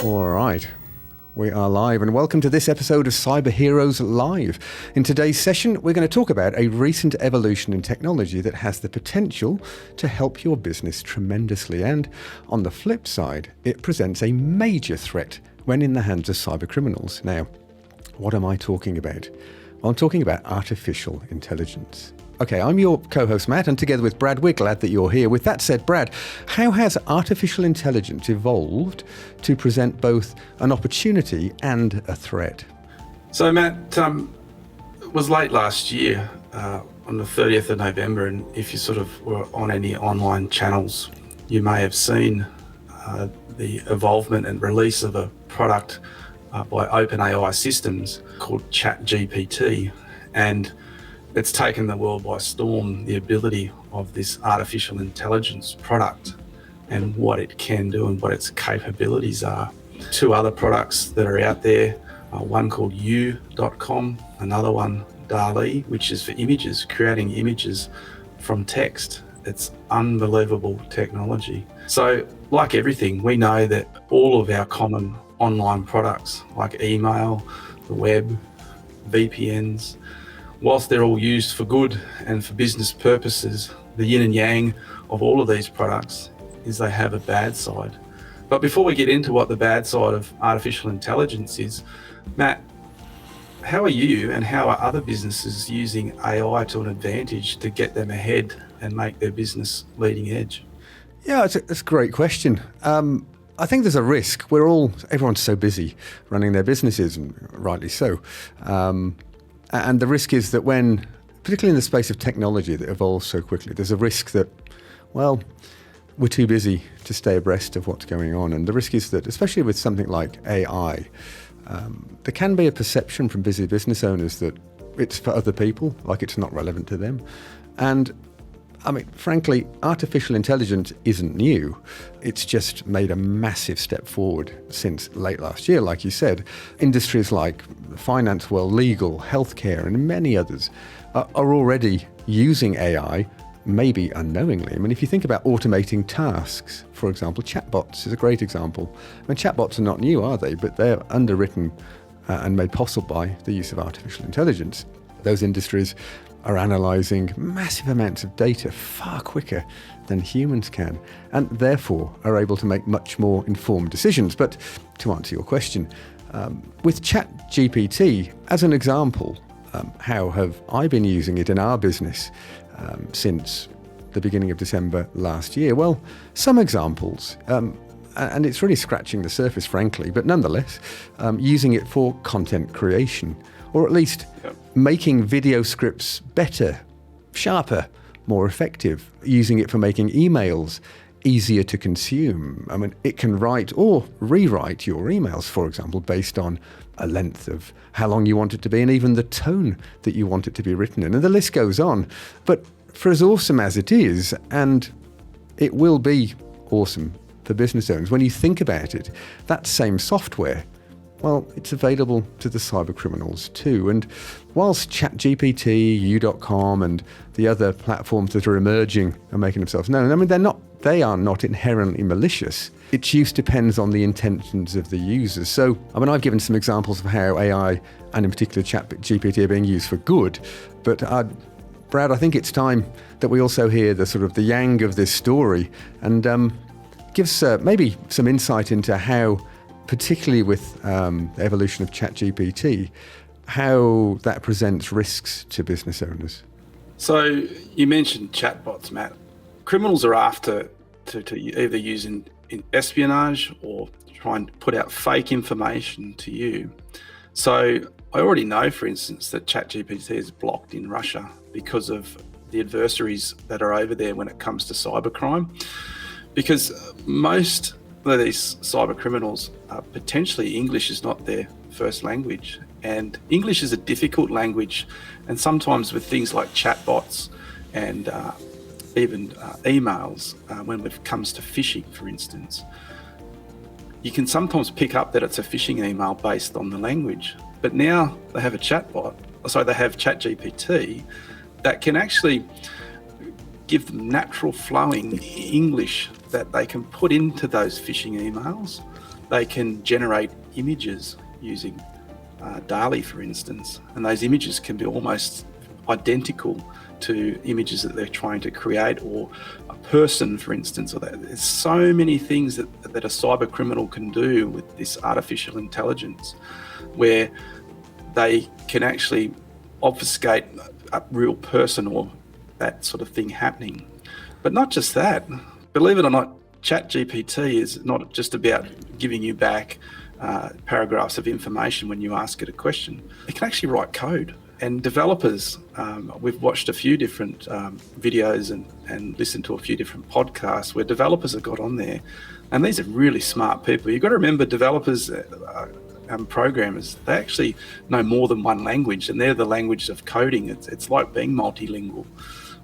All right. We are live, and welcome to this episode of Cyber Heroes Live. In today's session, we're going to talk about a recent evolution in technology that has the potential to help your business tremendously. And on the flip side, it presents a major threat when in the hands of cybercriminals. Now, what am I talking about? Well, I'm talking about artificial intelligence. Okay, I'm your co-host Matt, and together with Brad, we're glad that you're here. With that said, Brad, how has artificial intelligence evolved to present both an opportunity and a threat? So Matt, it was late last year on the 30th of November, and if you sort of were on any online channels, you may have seen the evolvement and release of a product by OpenAI Systems called ChatGPT, and it's taken the world by storm, the ability of this artificial intelligence product and what it can do and what its capabilities are. Two other products that are out there, one called you.com, another one DALL-E, which is for images, creating images from text. It's unbelievable technology. So like everything, we know that all of our common online products like email, the web, VPNs, whilst they're all used for good and for business purposes, the yin and yang of all of these products is they have a bad side. But before we get into what the bad side of artificial intelligence is, Matt, how are you and how are other businesses using AI to an advantage to get them ahead and make their business leading edge? Yeah, it's a great question. I think there's a risk. Everyone's so busy running their businesses, and rightly so. And the risk is that when, particularly in the space of technology that evolves so quickly, there's a risk that, well, we're too busy to stay abreast of what's going on. And the risk is that, especially with something like AI, there can be a perception from busy business owners that it's for other people, like it's not relevant to them. And I mean, frankly, artificial intelligence isn't new. It's just made a massive step forward since late last year, like you said. Industries like the finance world, legal, healthcare, and many others are already using AI, maybe unknowingly. I mean, if you think about automating tasks, for example, chatbots is a great example. I mean, chatbots are not new, are they? But they're underwritten and made possible by the use of artificial intelligence. Those industries are analysing massive amounts of data far quicker than humans can, and therefore are able to make much more informed decisions. But to answer your question, with ChatGPT, as an example, how have I been using it in our business since the beginning of December last year? Well, some examples, and it's really scratching the surface, frankly, but nonetheless, using it for content creation, or at least making video scripts better, sharper, more effective, using it for making emails easier to consume. I mean, it can write or rewrite your emails, for example, based on a length of how long you want it to be and even the tone that you want it to be written in. And the list goes on. But for as awesome as it is, and it will be awesome for business owners, when you think about it, that same software, well, it's available to the cybercriminals too. And whilst ChatGPT, you.com, and the other platforms that are emerging are making themselves known, I mean, they are not inherently malicious. Its use depends on the intentions of the users. So, I mean, I've given some examples of how AI, and in particular ChatGPT, are being used for good. But Brad, I think it's time that we also hear the sort of the yang of this story, and gives maybe some insight into how, particularly with the evolution of ChatGPT, how that presents risks to business owners. So you mentioned chatbots, Matt. Criminals are after to either use in espionage or try and put out fake information to you. So I already know, for instance, that ChatGPT is blocked in Russia because of the adversaries that are over there when it comes to cybercrime. Because most of these cyber criminals, potentially English is not their first language, and English is a difficult language, and sometimes with things like chatbots and even emails, when it comes to phishing, for instance, you can sometimes pick up that it's a phishing email based on the language. But now they have a chatbot, so they have ChatGPT that can actually give them natural flowing English that they can put into those phishing emails they can generate images using DALL-E, for instance, and those images can be almost identical to images that they're trying to create, or a person, for instance. Or that. There's so many things that a cyber criminal can do with this artificial intelligence, where they can actually obfuscate a real person or that sort of thing happening. But not just that. Believe it or not, ChatGPT is not just about giving you back paragraphs of information when you ask it a question. It can actually write code. And developers, we've watched a few different videos and listened to a few different podcasts where developers have got on there. And these are really smart people. You've got to remember, developers and programmers, they actually know more than one language, and they're the language of coding. It's like being multilingual.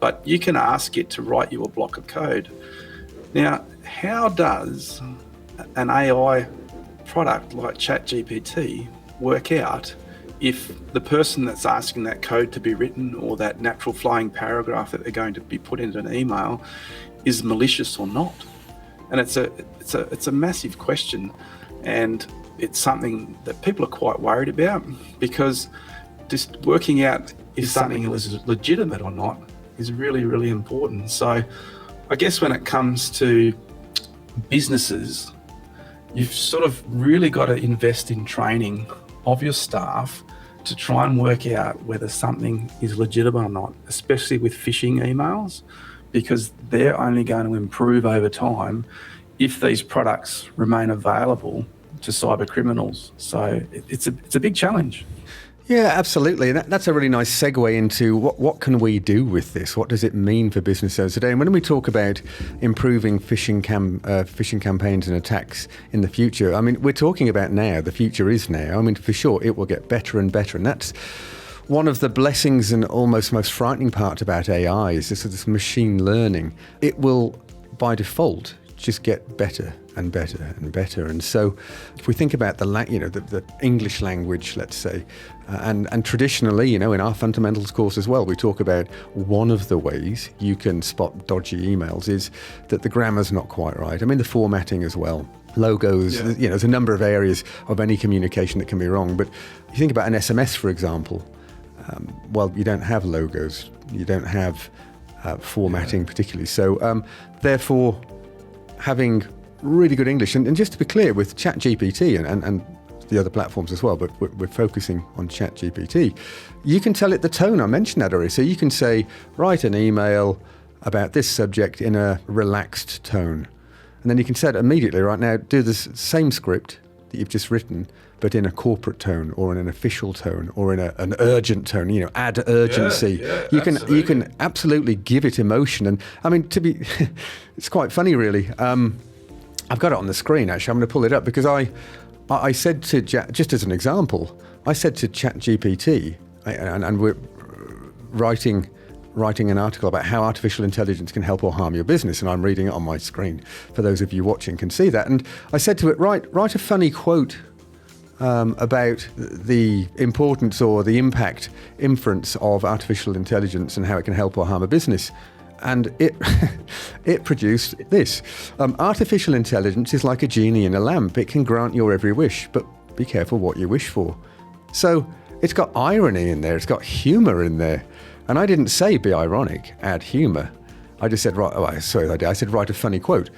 But you can ask it to write you a block of code. Now, how does an AI product like ChatGPT work out if the person that's asking that code to be written, or that natural flowing paragraph that they're going to be put into an email, is malicious or not? And it's a massive question, and it's something that people are quite worried about, because just working out if something is legitimate or not is really, really important. So I guess when it comes to businesses, you've sort of really got to invest in training of your staff to try and work out whether something is legitimate or not, especially with phishing emails, because they're only going to improve over time if these products remain available to cyber criminals. So it's a big challenge. Yeah, absolutely. And that's a really nice segue into what can we do with this? What does it mean for business owners today? And when we talk about improving phishing campaigns and attacks in the future, I mean, we're talking about now. The future is now. I mean, for sure, it will get better and better. And that's one of the blessings and almost most frightening part about AI is this machine learning. It will, by default, just get better and better and better. And so if we think about the English language, let's say, and traditionally, in our fundamentals course as well, we talk about one of the ways you can spot dodgy emails is that the grammar's not quite right. I mean, the formatting as well. Logos, there's a number of areas of any communication that can be wrong. But you think about an SMS, for example, you don't have logos, you don't have formatting particularly. So therefore, having really good English, and just to be clear, with ChatGPT and the other platforms as well, but we're focusing on ChatGPT, you can tell it the tone. I mentioned that already. So you can say, write an email about this subject in a relaxed tone. And then you can set immediately, right now, do this same script that you've just written, but in a corporate tone or in an official tone or in an urgent tone, add urgency. You can absolutely give it emotion. And I mean, it's quite funny really. I've got it on the screen actually. I'm going to pull it up because I said to, just as an example, I said to ChatGPT, and we're writing an article about how artificial intelligence can help or harm your business, and I'm reading it on my screen. For those of you watching can see that. And I said to it, write a funny quote about the importance or the inference of artificial intelligence and how it can help or harm a business. And it produced this. Artificial intelligence is like a genie in a lamp. It can grant your every wish, but be careful what you wish for. So it's got irony in there. It's got humor in there. And I didn't say be ironic, add humor. I just said, I said write a funny quote.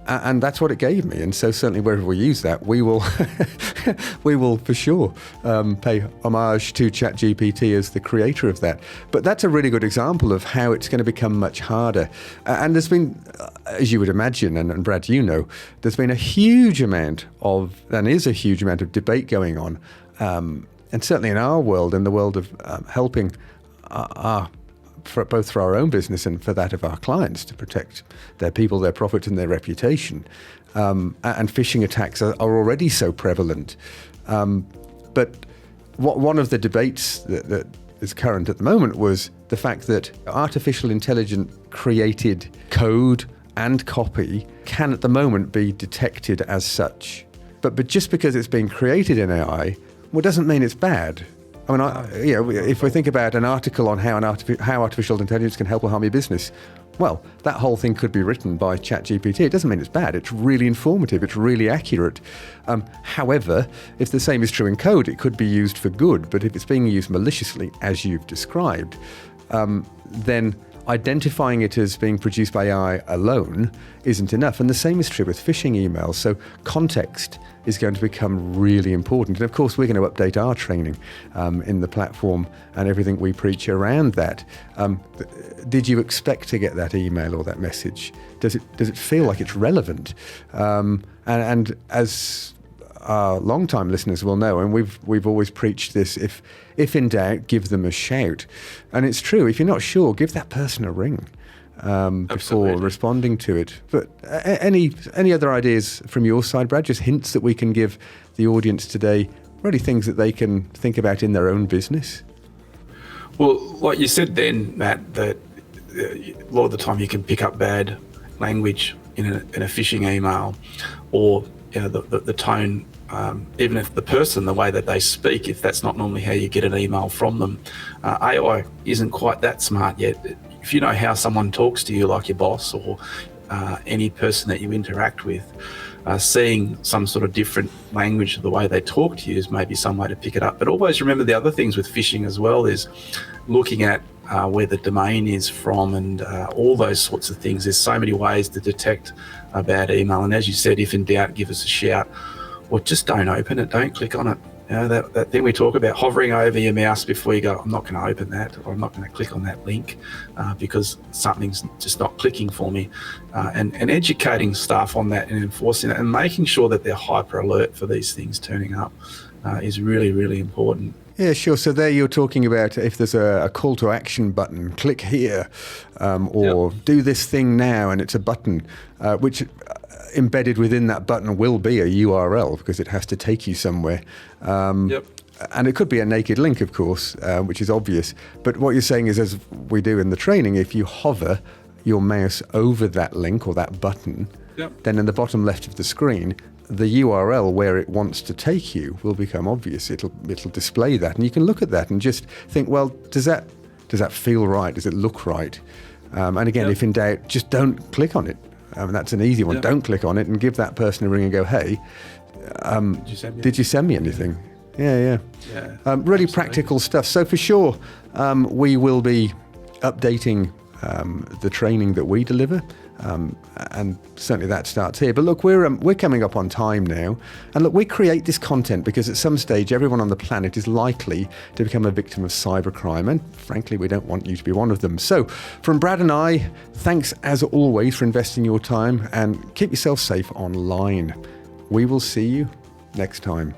And that's what it gave me. And so certainly wherever we use that, we will for sure pay homage to ChatGPT as the creator of that. But that's a really good example of how it's going to become much harder. And there's been, as you would imagine, and Brad, there's been a huge amount of debate going on. And certainly in our world, in the world of helping both for our own business and for that of our clients to protect their people, their profits and their reputation. And phishing attacks are already so prevalent. But one of the debates that is current at the moment was the fact that artificial intelligence created code and copy can at the moment be detected as such. But just because it's been created in AI, doesn't mean it's bad. I mean, if we think about an article on how artificial intelligence can help or harm your business, well, that whole thing could be written by ChatGPT. It doesn't mean it's bad. It's really informative. It's really accurate. However, if the same is true in code, it could be used for good. But if it's being used maliciously, as you've described, then identifying it as being produced by AI alone isn't enough. And the same is true with phishing emails. So context is going to become really important. And of course, we're going to update our training in the platform and everything we preach around that. Did you expect to get that email or that message? Does it feel like it's relevant? And as our long-time listeners will know, and we've always preached this, if in doubt, give them a shout. And it's true, if you're not sure, give that person a ring before responding to it. But any other ideas from your side, Brad? Just hints that we can give the audience today, really things that they can think about in their own business? Well, like you said then, Matt, that a lot of the time you can pick up bad language in a phishing email, or the tone, even if the person, the way that they speak, if that's not normally how you get an email from them. AI isn't quite that smart yet. If you know how someone talks to you, like your boss or any person that you interact with, seeing some sort of different language of the way they talk to you is maybe some way to pick it up. But always remember the other things with phishing as well is looking at where the domain is from and all those sorts of things. There's so many ways to detect a bad email. And as you said, if in doubt, give us a shout, or just don't open it, don't click on it. That thing we talk about, hovering over your mouse before you go, I'm not going to open that, or I'm not going to click on that link because something's just not clicking for me. And educating staff on that and enforcing it and making sure that they're hyper alert for these things turning up is really, really important. Yeah, sure. So there you're talking about if there's a call to action button, click here, or do this thing now, and it's a button, which embedded within that button will be a URL because it has to take you somewhere. And it could be a naked link, of course, which is obvious. But what you're saying is, as we do in the training, if you hover your mouse over that link or that button, then in the bottom left of the screen, the URL where it wants to take you will become obvious. It'll display that, and you can look at that and just think, well, does that feel right? Does it look right? And again, if in doubt, just don't click on it. That's an easy one. Don't click on it, and give that person a ring and go, hey, did you send me anything? Yeah. Really practical stuff. So for sure, we will be updating the training that we deliver. And certainly that starts here. But look, we're coming up on time now. And look, we create this content because at some stage, everyone on the planet is likely to become a victim of cybercrime. And frankly, we don't want you to be one of them. So from Brad and I, thanks as always for investing your time, and keep yourself safe online. We will see you next time.